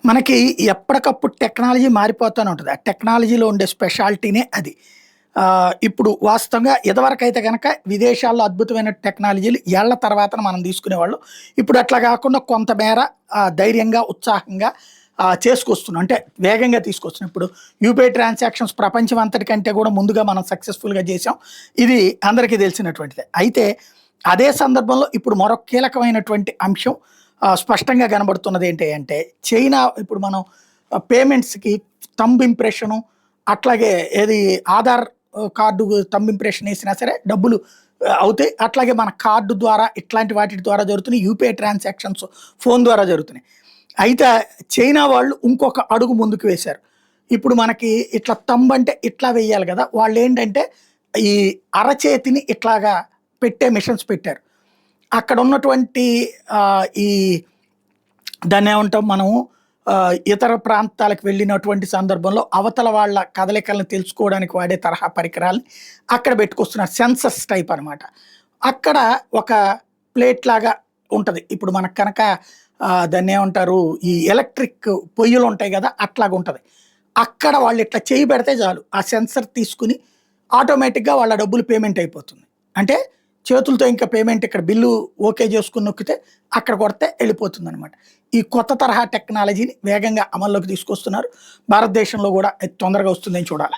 మనకి ఎప్పటికప్పుడు టెక్నాలజీ మారిపోతూనే ఉంటది. ఆ టెక్నాలజీలో ఉండే స్పెషాలిటీనే అది. ఇప్పుడు వాస్తవంగా ఇదివరకైతే గనక విదేశాల్లో అద్భుతమైన టెక్నాలజీలు ఏళ్ల తర్వాతన మనం తీసుకునేవాళ్ళం. ఇప్పుడు అట్లా గాకుండా కొంతమేర ధైర్యంగా, ఉత్సాహంగా చేసుకొస్తున్నాం. అంటే వేగంగా తీసుకొస్తున్నాం. ఇప్పుడు యూపీఐ ట్రాన్సాక్షన్స్ ప్రపంచం అంతటికంటే గూడా ముందుగా మనం సక్సెస్‌ఫుల్‌గా చేశాం. ఇది అందరికీ తెలిసినటువంటిదే. అయితే అదే సందర్భంలో ఇప్పుడు మరొక కీలకమైనటువంటి అంశం స్పష్టంగా కనబడుతున్నది ఏంటి అంటే, చైనా ఇప్పుడు మనం పేమెంట్స్‌కి థంబ్ ఇంప్రెషను అట్లాగే ఏది ఆధార్ కార్డు థంబ్ ఇంప్రెషన్ ఏసినా సరే డబ్బులు అవుతాయి. అట్లాగే మన కార్డు ద్వారా ఇట్లాంటి వాటి ద్వారా జరుగుతున్నాయి. యూపీఐ ట్రాన్సాక్షన్స్ ఫోను ద్వారా జరుగుతున్నాయి. అయితే చైనా వాళ్ళు ఇంకొక అడుగు ముందుకు వేశారు. ఇప్పుడు మనకి ఇట్లా థంబ్ అంటే ఇట్లా వేయాలి గదా! వాళ్ళేంటంటే ఈ అరచేతిని ఇట్లాగా పెట్టే మిషన్స్ పెట్టారు. అక్కడున్నటువంటి ఈ దాన్నేమంటాం మనం ఇతర ప్రాంతాలకు వెళ్ళినటువంటి సందర్భంలో అవతల వాళ్ళ కదలికలను తెలుసుకోవడానికి వాడే తరహా పరికరాల్ని అక్కడ పెట్టుకొస్తున్నారు. సెన్సస్ టైప్ అనమాట. అక్కడ ఒక ప్లేట్ లాగా ఉంటది. ఇప్పుడు మనకు కనుక దాన్నేమంటారు ఈ ఎలక్ట్రిక్ పొయ్యిలుంటాయి గదా! అట్లాగుంటది. అక్కడ వాళ్ళు ఇట్లా చెయ్యి పెడితే చాలు. ఆ సెన్సర్ తీసుకొని ఆటోమేటిక్‌గా వాళ్ళ డబ్బులు పేమెంట్ అయిపోతుంది. అంటే చేతులతో ఇంకా పేమెంట్ ఇక్కడ బిల్లు ఓకే చేసుకొని నొక్కితే అక్కడ కొడితే వెళ్ళిపోతుందనమాట. ఈ కొత్త తరహా టెక్నాలజీని వేగంగా అమల్లోకి తీసుకొస్తున్నారు. భారతదేశంలో గూడా తొందరగా వస్తుందని చూడాలి.